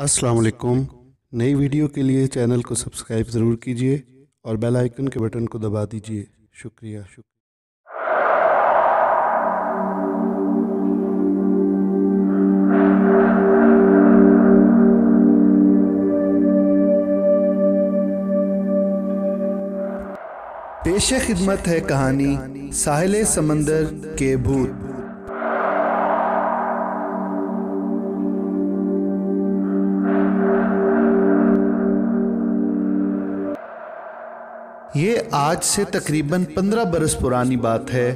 अस्सलाम वालेकुम। नई वीडियो के लिए चैनल को सब्सक्राइब ज़रूर कीजिए और बेल आइकन के बटन को दबा दीजिए। शुक्रिया। पेश खिदमत है कहानी साहिल समंदर के भूत। ये आज से तकरीबन 15 बरस पुरानी बात है।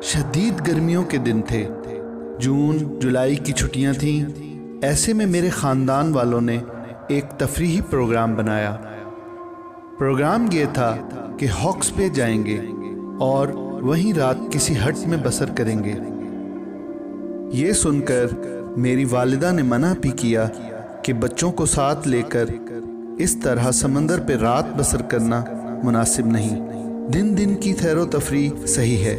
शदीद गर्मियों के दिन थे। जून जुलाई की छुट्टियां थीं। ऐसे में मेरे ख़ानदान वालों ने एक तफरीही प्रोग्राम बनाया। प्रोग्राम ये था कि हॉक्स पे जाएंगे और वहीं रात किसी हट में बसर करेंगे। ये सुनकर मेरी वालिदा ने मना भी किया कि बच्चों को साथ लेकर इस तरह समंदर पे रात बसर करना मुनासिब नहीं। दिन दिन की सैरो तफरी सही है,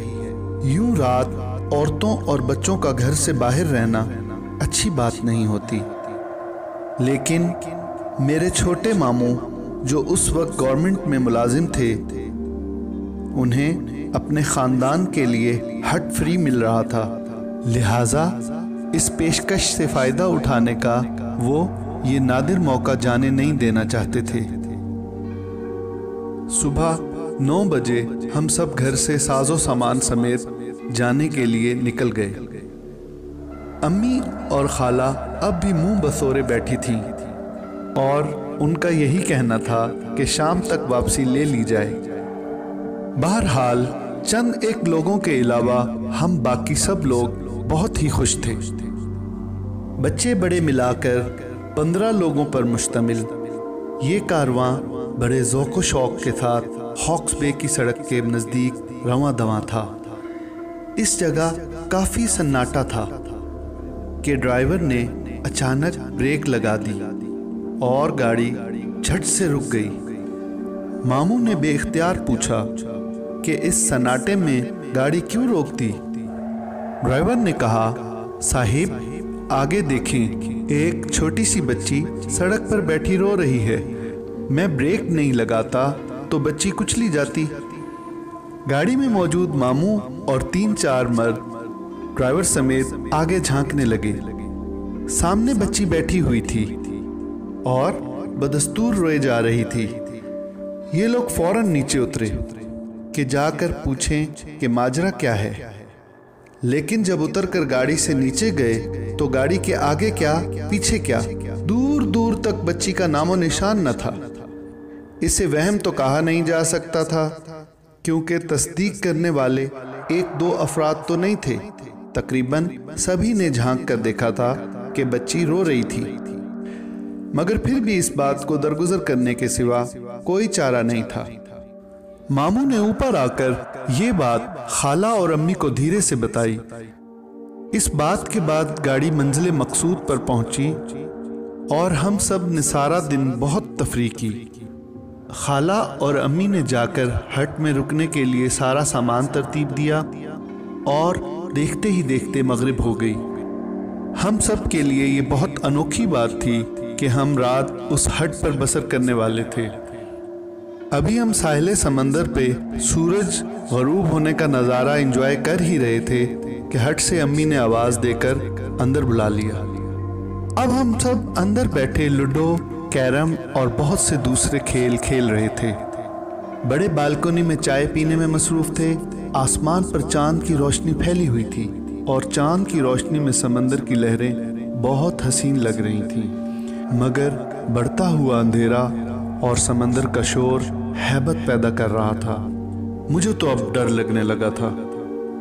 यूं रात औरतों और बच्चों का घर से बाहर रहना अच्छी बात नहीं होती। लेकिन मेरे छोटे मामू जो उस वक्त गवर्नमेंट में मुलाजिम थे, उन्हें अपने ख़ानदान के लिए हट फ्री मिल रहा था। लिहाजा इस पेशकश से फ़ायदा उठाने का वो ये नादिर मौका जाने नहीं देना चाहते थे। सुबह 9 बजे हम सब घर से साजो सामान समेत जाने के लिए निकल गए। अम्मी और खाला अब भी मुंह बसोरे बैठी थीं और उनका यही कहना था कि शाम तक वापसी ले ली जाए। बहरहाल चंद एक लोगों के अलावा हम बाकी सब लोग बहुत ही खुश थे। बच्चे बड़े मिलाकर 15 लोगों पर मुश्तमिल ये कारवां बड़े ज़ौक़ शौक़ के साथ हॉक्स बे की सड़क के नज़दीक रवां दवां था। इस जगह काफ़ी सन्नाटा था कि ड्राइवर ने अचानक ब्रेक लगा दी और गाड़ी झट से रुक गई। मामू ने बेख्तियार पूछा कि इस सन्नाटे में गाड़ी क्यों रोक दी। ड्राइवर ने कहा, साहिब आगे देखें, एक छोटी सी बच्ची सड़क पर बैठी रो रही है। मैं ब्रेक नहीं लगाता तो बच्ची कुचली जाती। गाड़ी में मौजूद मामू और 3-4 मर्द ड्राइवर समेत आगे झांकने लगे। सामने बच्ची बैठी हुई थी और बदस्तूर रोए जा रही थी। ये लोग फौरन नीचे उतरे कि जाकर पूछें कि माजरा क्या है। लेकिन जब उतरकर गाड़ी से नीचे गए तो गाड़ी के आगे क्या पीछे क्या, दूर दूर तक बच्ची का नामो निशान न था। इसे वहम तो कहा नहीं जा सकता था क्योंकि तस्दीक करने वाले 1-2 अफराद तो नहीं थे। तकरीबन सभी ने झांक कर देखा था कि बच्ची रो रही थी, मगर फिर भी इस बात को दरगुजर करने के सिवा कोई चारा नहीं था। मामू ने ऊपर आकर ये बात खाला और अम्मी को धीरे से बताई। इस बात के बाद गाड़ी मंजिल मकसूद पर पहुंची और हम सब ने सारा दिन बहुत तफरीह की। खाला और अम्मी ने जाकर हट में रुकने के लिए सारा सामान तरतीब दिया और देखते ही देखते मगरिब हो गई। हम सब के लिए ये बहुत अनोखी बात थी कि हम रात उस हट पर बसर करने वाले थे। अभी हम साहिल समंदर पे सूरज गरूब होने का नज़ारा एंजॉय कर ही रहे थे कि हट से अम्मी ने आवाज़ देकर अंदर बुला लिया। अब हम सब अंदर बैठे लूडो, कैरम और बहुत से दूसरे खेल खेल रहे थे। बड़े बालकनी में चाय पीने में मसरूफ़ थे। आसमान पर चांद की रोशनी फैली हुई थी और चांद की रोशनी में समंदर की लहरें बहुत हसीन लग रही थीं। मगर बढ़ता हुआ अंधेरा और समंदर का शोर हैबत पैदा कर रहा था। मुझे तो अब डर लगने लगा था।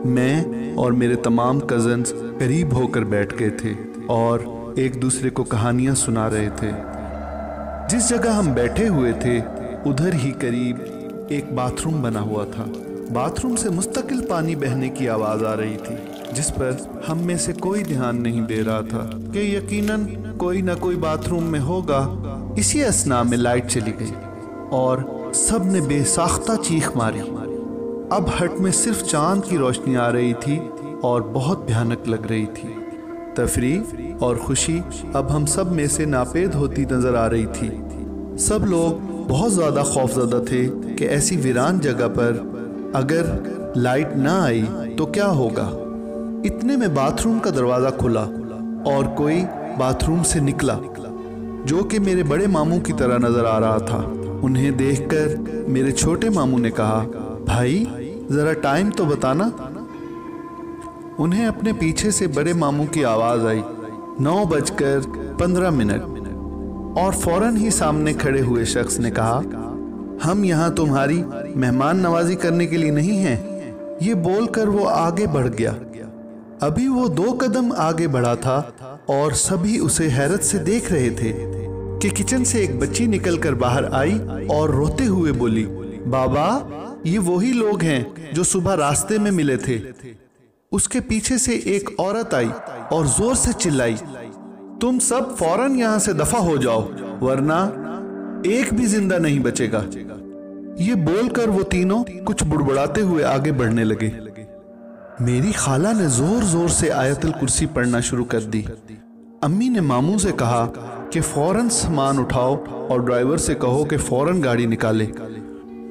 मैं और मेरे तमाम कज़न्स करीब होकर बैठ गए थे और एक दूसरे को कहानियाँ सुना रहे थे। जिस जगह हम बैठे हुए थे उधर ही करीब एक बाथरूम बना हुआ था। बाथरूम से मुस्तकिल पानी बहने की आवाज़ आ रही थी, जिस पर हम में से कोई ध्यान नहीं दे रहा था कि यकीनन कोई ना कोई बाथरूम में होगा। इसी असना में लाइट चली गई और सब ने बेसाख्ता चीख मारी। अब हट में सिर्फ चांद की रोशनी आ रही थी और बहुत भयानक लग रही थी। तफरीह और खुशी अब हम सब में से नापेद होती नजर आ रही थी। सब लोग बहुत ज़्यादा खौफज़दा थे कि ऐसी वीरान जगह पर अगर लाइट ना आई तो क्या होगा। इतने में बाथरूम का दरवाज़ा खुला और कोई बाथरूम से निकला जो कि मेरे बड़े मामू की तरह नज़र आ रहा था। उन्हें देखकर मेरे छोटे मामू ने कहा, भाई ज़रा टाइम तो बताना। उन्हें अपने पीछे से बड़े मामू की आवाज़ आई, 9:15 और फौरन ही सामने खड़े हुए शख्स ने कहा, हम यहाँ तुम्हारी मेहमान नवाजी करने के लिए नहीं हैं। ये बोलकर वो आगे बढ़ गया। अभी वो 2 कदम आगे बढ़ा था और सभी उसे हैरत से देख रहे थे कि किचन से एक बच्ची निकलकर बाहर आई और रोते हुए बोली, बाबा ये वही लोग हैं जो सुबह रास्ते में मिले थे। उसके पीछे से एक औरत आई और जोर से चिल्लाई, तुम सब फौरन यहाँ से दफा हो जाओ वरना एक भी जिंदा नहीं बचेगा। ये बोलकर वो तीनों कुछ बुड़बुड़ाते हुए आगे बढ़ने लगे। मेरी खाला ने जोर जोर से आयतुल कुर्सी पढ़ना शुरू कर दी। अम्मी ने मामू से कहा कि फौरन सामान उठाओ और ड्राइवर से कहो कि फौरन गाड़ी निकाले।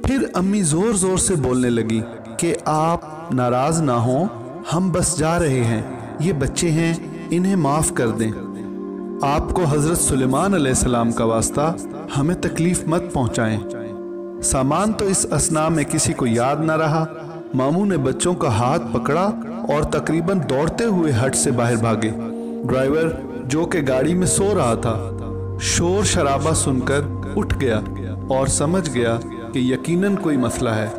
फिर अम्मी जोर जोर से बोलने लगी कि आप नाराज ना हो, हम बस जा रहे हैं, ये बच्चे हैं, इन्हें माफ कर दें। आपको हजरत सुलेमान अलैहिस्सलाम का वास्ता हमें तकलीफ मत पहुंचाएं। सामान तो इस असना में किसी को याद ना रहा। मामू ने बच्चों का हाथ पकड़ा और तकरीबन दौड़ते हुए हट से बाहर भागे। ड्राइवर जो कि गाड़ी में सो रहा था शोर शराबा सुनकर उठ गया और समझ गया कि यकीनन कोई मसला है।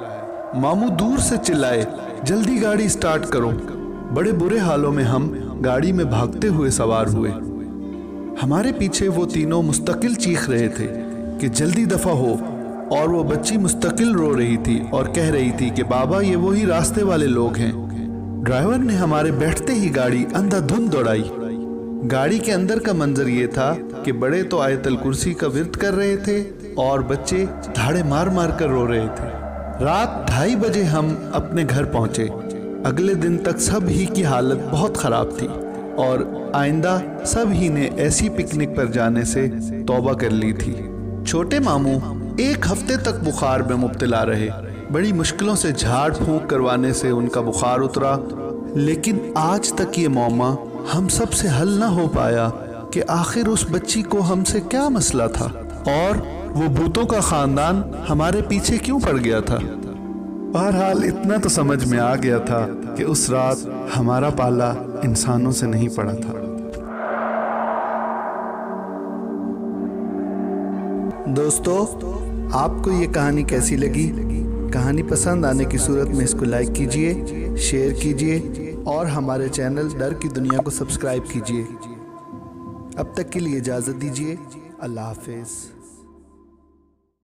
मामू दूर से चिल्लाए, जल्दी गाड़ी स्टार्ट करो। बड़े बुरे हालों में हम गाड़ी में भागते हुए सवार हुए। हमारे पीछे वो तीनों मुस्तकिल चीख रहे थे कि जल्दी दफा हो, और वो बच्ची मुस्तकिल रो रही थी और कह रही थी कि बाबा ये वही रास्ते वाले लोग हैं। ड्राइवर ने हमारे बैठते ही गाड़ी अंधाधुंध दौड़ाई। गाड़ी के अंदर का मंजर ये था कि बड़े तो आयतुल कुर्सी का विर्द कर रहे थे और बच्चे धाड़े मार मार कर रो रहे थे। रात 2:30 बजे हम अपने घर पहुंचे। अगले दिन तक सब ही की हालत बहुत ख़राब थी और आइंदा सब ही ने ऐसी पिकनिक पर जाने से तौबा कर ली थी। छोटे मामू 1 हफ्ते तक बुखार में मुब्तला रहे। बड़ी मुश्किलों से झाड़ फूंक करवाने से उनका बुखार उतरा, लेकिन आज तक ये मौमा हम सब से हल ना हो पाया कि आखिर उस बच्ची को हमसे क्या मसला था और वो भूतों का खानदान हमारे पीछे क्यों पड़ गया था। बहरहाल इतना तो समझ में आ गया था कि उस रात हमारा पाला इंसानों से नहीं पड़ा था। दोस्तों, आपको ये कहानी कैसी लगी? कहानी पसंद आने की सूरत में इसको लाइक कीजिए, शेयर कीजिए और हमारे चैनल डर की दुनिया को सब्सक्राइब कीजिए। अब तक के लिए इजाज़त दीजिए। अल्लाह हाफिज़।